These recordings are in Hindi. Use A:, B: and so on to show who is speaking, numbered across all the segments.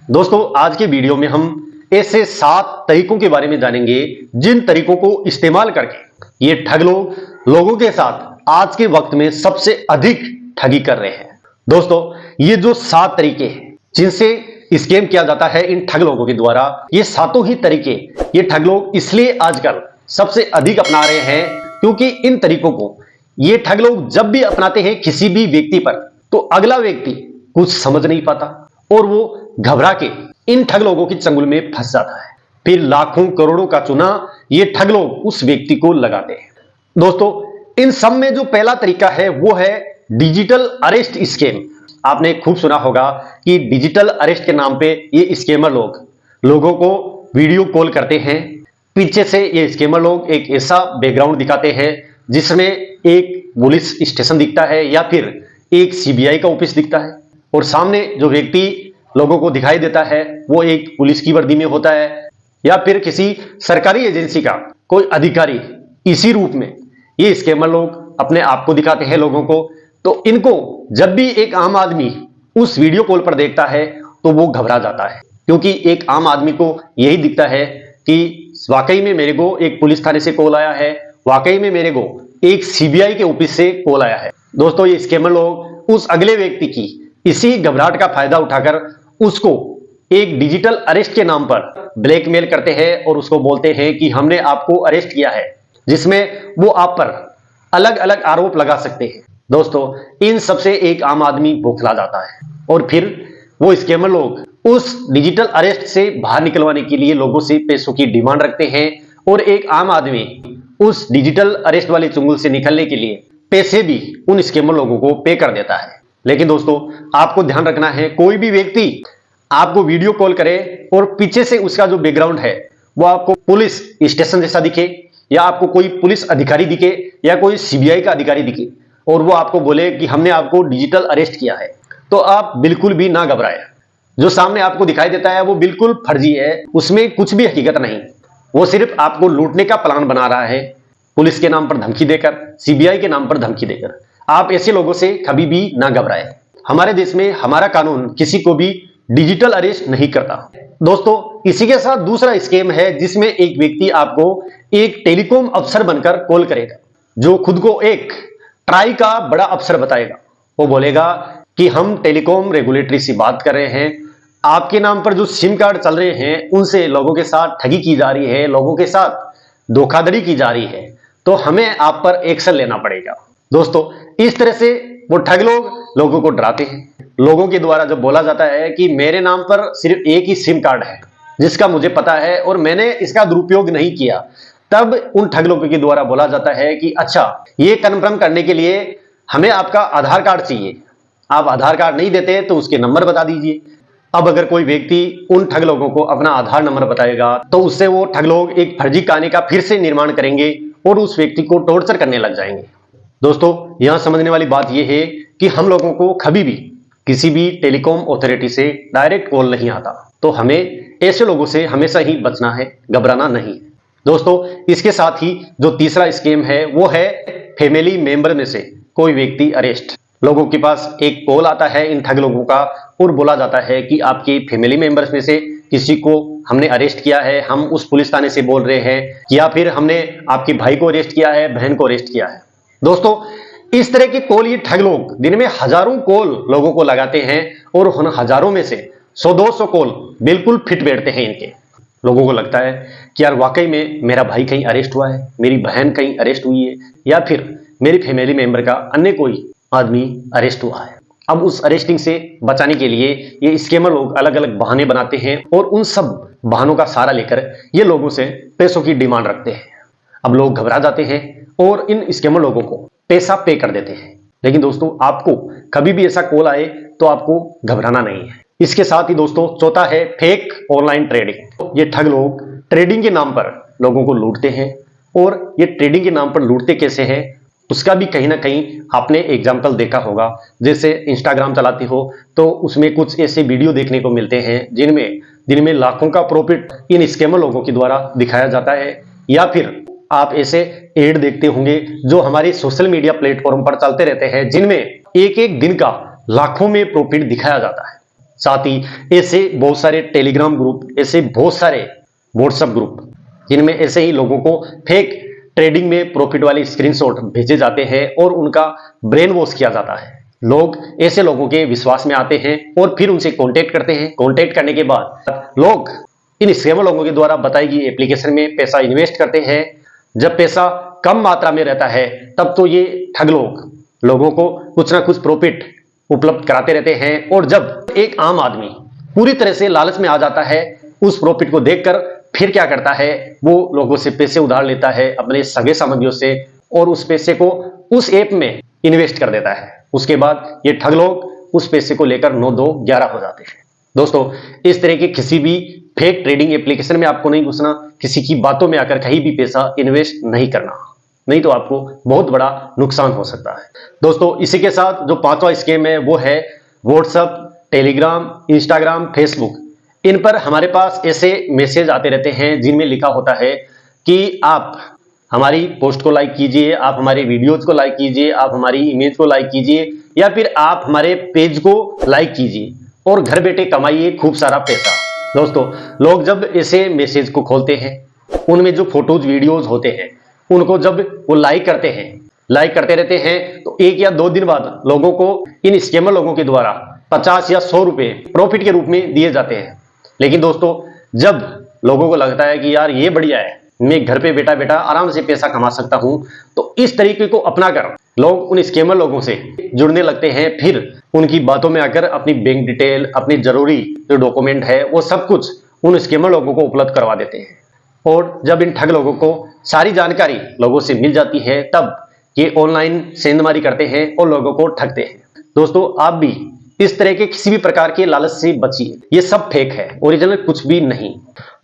A: दोस्तों आज के वीडियो में हम ऐसे 7 तरीकों के बारे में जानेंगे जिन तरीकों को इस्तेमाल करके ये ठग लोग लोगों के साथ आज के वक्त में सबसे अधिक ठगी कर रहे हैं। दोस्तों ये जो 7 तरीके हैं जिनसे स्कैम किया जाता है इन ठग लोगों के द्वारा, ये सातों ही तरीके ये ठग लोग इसलिए आजकल सबसे अधिक अपना रहे हैं क्योंकि इन तरीकों को ये ठग लोग जब भी अपनाते हैं किसी भी व्यक्ति पर, तो अगला व्यक्ति कुछ समझ नहीं पाता और वो घबरा के इन ठग लोगों की चंगुल में फंस जाता है। फिर लाखों करोड़ों का चूना ये ठग लोग उस व्यक्ति को लगाते हैं। दोस्तों इन सब में जो पहला तरीका है वो है डिजिटल अरेस्ट स्कैम। आपने खूब सुना होगा कि डिजिटल अरेस्ट के नाम पे ये स्कैमर लोग लोगों को वीडियो कॉल करते हैं। पीछे से ये स्कैमर लोग एक ऐसा बैकग्राउंड दिखाते हैं जिसमें एक पुलिस स्टेशन दिखता है या फिर एक सीबीआई का ऑफिस दिखता है, और सामने जो व्यक्ति लोगों को दिखाई देता है वो एक पुलिस की वर्दी में होता है या फिर किसी सरकारी एजेंसी का कोई अधिकारी। इसी रूप में ये स्कैमर लोग अपने आप को दिखाते हैं लोगों को। तो इनको जब भी एक आम आदमी उस वीडियो कॉल पर देखता है तो वो घबरा जाता है, क्योंकि एक आम आदमी को यही दिखता है कि वाकई में मेरे को एक पुलिस थाने से कॉल आया है, वाकई में मेरे को एक सीबीआई के ऑफिस से कॉल आया है। दोस्तों ये स्कैमर लोग उस अगले व्यक्ति की इसी घबराहट का फायदा उठाकर उसको एक डिजिटल अरेस्ट के नाम पर ब्लैकमेल करते हैं और उसको बोलते हैं कि हमने आपको अरेस्ट किया है, जिसमें वो आप पर अलग अलग आरोप लगा सकते हैं। दोस्तों इन सबसे एक आम आदमी बौखला जाता है और फिर वो स्कैमर लोग उस डिजिटल अरेस्ट से बाहर निकलवाने के लिए लोगों से पैसों की डिमांड रखते हैं और एक आम आदमी उस डिजिटल अरेस्ट वाले चुंगल से निकलने के लिए पैसे भी उन स्कैमर लोगों को पे कर देता है। लेकिन दोस्तों आपको ध्यान रखना है, कोई भी व्यक्ति आपको वीडियो कॉल करे और पीछे से उसका जो बैकग्राउंड है वो आपको पुलिस स्टेशन जैसा दिखे या आपको कोई पुलिस अधिकारी दिखे या कोई सीबीआई का अधिकारी दिखे और वो आपको बोले कि हमने आपको डिजिटल अरेस्ट किया है, तो आप बिल्कुल भी ना घबराएं। जो सामने आपको दिखाई देता है वो बिल्कुल फर्जी है, उसमें कुछ भी हकीकत नहीं। वो सिर्फ आपको लूटने का प्लान बना रहा है, पुलिस के नाम पर धमकी देकर, सीबीआई के नाम पर धमकी देकर। आप ऐसे लोगों से कभी भी ना घबराएं। हमारे देश में हमारा कानून किसी को भी डिजिटल अरेस्ट नहीं करता। दोस्तों इसी के साथ दूसरा स्कैम है जिसमें एक व्यक्ति आपको एक टेलीकॉम अफसर बनकर कॉल करेगा, जो खुद को एक ट्राई का बड़ा अफसर बताएगा। वो बोलेगा कि हम टेलीकॉम रेगुलेटरी से बात कर रहे हैं, आपके नाम पर जो सिम कार्ड चल रहे हैं उनसे लोगों के साथ ठगी की जा रही है, लोगों के साथ धोखाधड़ी की जा रही है, तो हमें आप पर एक्शन लेना पड़ेगा। दोस्तों इस तरह से वो ठग लोग लोगों को डराते हैं। लोगों के द्वारा जब बोला जाता है कि मेरे नाम पर सिर्फ एक ही सिम कार्ड है जिसका मुझे पता है और मैंने इसका दुरुपयोग नहीं किया, तब उन ठग लोगों के द्वारा बोला जाता है कि अच्छा ये कन्फर्म करने के लिए हमें आपका आधार कार्ड चाहिए, आप आधार कार्ड नहीं देते तो उसके नंबर बता दीजिए। अब अगर कोई व्यक्ति उन ठग लोगों को अपना आधार नंबर बताएगा तो उससे वो ठग लोग एक फर्जी कहानी का फिर से निर्माण करेंगे और उस व्यक्ति को टॉर्चर करने लग जाएंगे। दोस्तों यहां समझने वाली बात यह है कि हम लोगों को कभी भी किसी भी टेलीकॉम अथॉरिटी से डायरेक्ट कॉल नहीं आता, तो हमें ऐसे लोगों से हमेशा ही बचना है, घबराना नहीं। दोस्तों इसके साथ ही जो तीसरा स्कैम है वो है फैमिली मेंबर में से कोई व्यक्ति अरेस्ट। लोगों के पास एक कॉल आता है इन ठग लोगों का और बोला जाता है कि आपके फैमिली मेंबर्स में से किसी को हमने अरेस्ट किया है, हम उस पुलिस थाने से बोल रहे हैं, या फिर हमने आपके भाई को अरेस्ट किया है, बहन को अरेस्ट किया है। दोस्तों इस तरह के कॉल ये ठग लोग दिन में हजारों कॉल लोगों को लगाते हैं और उन हजारों में से 100-200 कॉल बिल्कुल फिट बैठते हैं इनके। लोगों को लगता है कि यार वाकई में मेरा भाई कहीं अरेस्ट हुआ है, मेरी बहन कहीं अरेस्ट हुई है, या फिर मेरी फैमिली मेंबर का अन्य कोई आदमी अरेस्ट हुआ है। अब उस अरेस्टिंग से बचाने के लिए ये स्कैमर लोग अलग अलग बहाने बनाते हैं और उन सब बहानों का सहारा लेकर ये लोगों से पैसों की डिमांड रखते हैं। अब लोग घबरा जाते हैं और इन स्कैमर लोगों को पैसा पे कर देते हैं। लेकिन दोस्तों आपको कभी भी ऐसा कॉल आए तो आपको घबराना नहीं है। इसके साथ ही दोस्तों चौथा है फेक ऑनलाइन ट्रेडिंग। ये ठग लोग ट्रेडिंग के नाम पर लोगों को लूटते हैं, और ये ट्रेडिंग के नाम पर लूटते कैसे हैं उसका भी कहीं ना कहीं आपने एग्जाम्पल देखा होगा। जैसे इंस्टाग्राम चलाते हो तो उसमें कुछ ऐसे वीडियो देखने को मिलते हैं जिनमें लाखों का प्रॉफिट इन स्कैमर लोगों के द्वारा दिखाया जाता है, या फिर आप ऐसे एड देखते होंगे जो हमारे सोशल मीडिया प्लेटफॉर्म पर चलते रहते हैं जिनमें एक एक दिन का लाखों में प्रॉफिट दिखाया जाता है। साथ ही ऐसे बहुत सारे टेलीग्राम ग्रुप, ऐसे बहुत सारे व्हाट्सएप ग्रुप जिनमें ऐसे ही लोगों को फेक ट्रेडिंग में प्रॉफिट वाली स्क्रीनशॉट भेजे जाते हैं और उनका ब्रेन वॉश किया जाता है। लोग ऐसे लोगों के विश्वास में आते हैं और फिर उनसे कांटेक्ट करते हैं। कांटेक्ट करने के बाद लोग इन स्कैमर लोगों के द्वारा बताई गई एप्लीकेशन में पैसा इन्वेस्ट करते हैं। जब पैसा कम मात्रा में रहता है तब तो ये ठग लोग लोगों को कुछ ना कुछ प्रॉफिट उपलब्ध कराते रहते हैं, और जब एक आम आदमी पूरी तरह से लालच में आ जाता है उस प्रॉफिट को देखकर फिर क्या करता है, वो लोगों से पैसे उधार लेता है अपने सगे संबंधियों से और उस पैसे को उस ऐप में इन्वेस्ट कर देता है। उसके बाद ये ठग लोग उस पैसे को लेकर 9 2 11 हो जाते हैं। दोस्तों, इस तरह के किसी भी फेक ट्रेडिंग एप्लीकेशन में आपको नहीं घुसना, किसी की बातों में आकर कहीं भी पैसा इन्वेस्ट नहीं करना, नहीं तो आपको बहुत बड़ा नुकसान हो सकता है। दोस्तों, इसी के साथ जो 5वां स्कैम है वो है व्हाट्सएप, टेलीग्राम, इंस्टाग्राम, फेसबुक। इन पर हमारे पास ऐसे मैसेज आते रहते हैं जिनमें लिखा होता है कि आप हमारी पोस्ट को लाइक कीजिए, आप हमारे वीडियोज को लाइक कीजिए, आप हमारी इमेज को लाइक कीजिए, या फिर आप हमारे पेज को लाइक कीजिए और घर बैठे कमाइए खूब सारा पैसा। दोस्तों, लोग जब ऐसे मैसेज को खोलते हैं, उनमें जो फोटोज वीडियोज होते हैं उनको जब वो लाइक करते हैं, लाइक करते रहते हैं, तो 1 या 2 दिन बाद लोगों को इन स्कैमर लोगों के द्वारा 50 या 100 रुपए प्रॉफिट के रूप में दिए जाते हैं। लेकिन दोस्तों, जब लोगों को लगता है कि यार ये बढ़िया है, मैं घर पे बैठा बैठा आराम से पैसा कमा सकता हूं, तो इस तरीके को अपनाकर लोग उन स्कैमर लोगों से जुड़ने लगते हैं। फिर उनकी बातों में आकर अपनी बैंक डिटेल, अपनी जरूरी जो डॉक्यूमेंट है वो सब कुछ उन स्कैमर लोगों को उपलब्ध करवा देते हैं। और जब इन ठग लोगों को सारी जानकारी लोगों से मिल जाती है तब ये ऑनलाइन सेंधमारी करते हैं और लोगों को ठगते हैं। दोस्तों, आप भी इस तरह के किसी भी प्रकार के लालच से बचिए, ये सब फेक है, ओरिजिनल कुछ भी नहीं।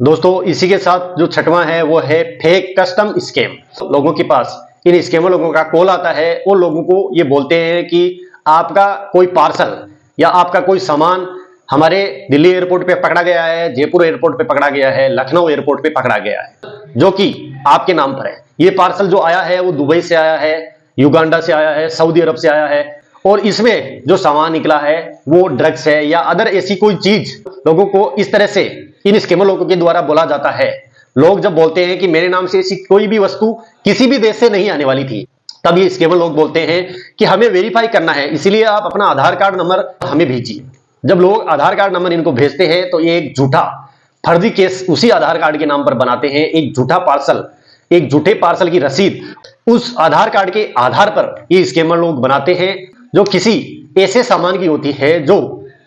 A: दोस्तों, इसी के साथ जो 6वां है वो है फेक कस्टम स्कैम। लोगों के पास इन स्कैमर लोगों का कॉल आता है और लोगों को ये बोलते हैं कि आपका कोई पार्सल या आपका कोई सामान हमारे दिल्ली एयरपोर्ट पे पकड़ा गया है, जयपुर एयरपोर्ट पे पकड़ा गया है, लखनऊ एयरपोर्ट पे पकड़ा गया है, जो कि आपके नाम पर है। ये पार्सल जो आया है वो दुबई से आया है, युगांडा से आया है, सऊदी अरब से आया है, और इसमें जो सामान निकला है वो ड्रग्स है या अदर ऐसी कोई चीज। लोगों को इस तरह से इन स्कैमर लोगों के द्वारा बोला जाता है। लोग जब बोलते हैं कि मेरे नाम से ऐसी कोई भी वस्तु किसी भी देश से नहीं आने वाली थी, तब ये स्कैमर लोग बोलते हैं कि हमें वेरीफाई करना है, इसीलिए आप अपना आधार कार्ड नंबर हमें भेजिए। जब लोग आधार कार्ड नंबर इनको भेजते हैं तो ये एक झूठा फर्जी केस उसी आधार कार्ड के नाम पर बनाते हैं। एक झूठा पार्सल, एक झूठे पार्सल की रसीद उस आधार कार्ड के आधार पर ये स्कैमर लोग बनाते हैं, जो किसी ऐसे सामान की होती है जो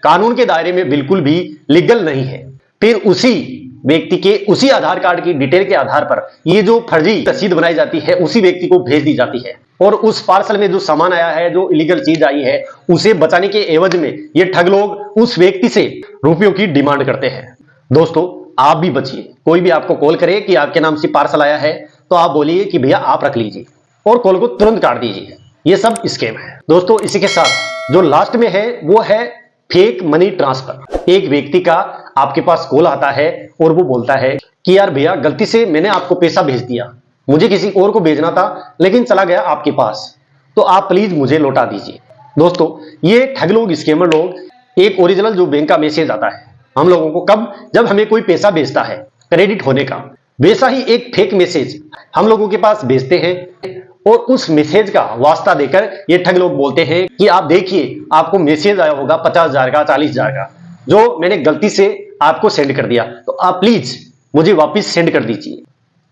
A: कानून के दायरे में बिल्कुल भी लीगल नहीं है। फिर उसी व्यक्ति के उसी आधार कार्ड की डिटेल के आधार पर ये जो फर्जी रसीद बनाई जाती है उसी व्यक्ति को भेज दी जाती है, और उस पार्सल में जो सामान आया है, जो इलीगल चीज आई है, उसे बचाने के एवज में ये ठग लोग उस व्यक्ति से रुपयों की डिमांड करते हैं। दोस्तों, आप भी बचिए। कोई भी आपको कॉल करे कि आपके नाम से पार्सल आया है तो आप बोलिए कि भैया आप रख लीजिए और कॉल को तुरंत काट दीजिए। ये सब स्कैम है। दोस्तों, इसी के साथ जो लास्ट में है वो है फेक मनी ट्रांसफर। एक व्यक्ति का आपके पास कॉल आता है और वो बोलता है कि यार भैया, गलती से मैंने आपको पैसा भेज दिया, मुझे किसी और को भेजना था लेकिन चला गया आपके पास, तो आप प्लीज मुझे लौटा दीजिए। दोस्तों, ये ठग लोग, स्कैमर लोग, एक ओरिजिनल जो बैंक का मैसेज आता है हम लोगों को कब, जब हमें कोई पैसा भेजता है क्रेडिट होने का, वैसा ही एक फेक मैसेज हम लोगों के पास भेजते हैं और उस मैसेज का वास्ता देकर ये ठग लोग बोलते हैं कि आप देखिए, आपको मैसेज आया होगा 50,000 का, 40,000 का, जो मैंने गलती से आपको सेंड कर दिया, तो आप प्लीज मुझे वापस सेंड कर दीजिए।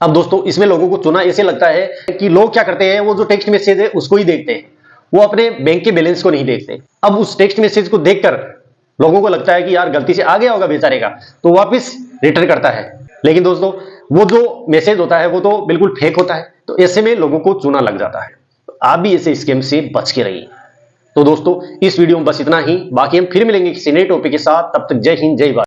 A: अब दोस्तों, इसमें लोगों को चुना ऐसे लगता है कि लोग क्या करते हैं, वो जो टेक्स्ट मैसेज है उसको ही देखते हैं, वो अपने बैंक के बैलेंस को नहीं देखते। अब उस टेक्स्ट मैसेज को देखकर लोगों को लगता है कि यार गलती से आ गया होगा बेचारे का, तो वापस रिटर्न करता है। लेकिन दोस्तों, वो जो मैसेज होता है वो तो बिल्कुल फेक होता है, तो ऐसे में लोगों को चूना लग जाता है। तो आप भी ऐसे स्कैम से बच के रहिए। तो दोस्तों, इस वीडियो में बस इतना ही। बाकी हम फिर मिलेंगे किसी नए टॉपिक के साथ। तब तक जय हिंद, जय भारत।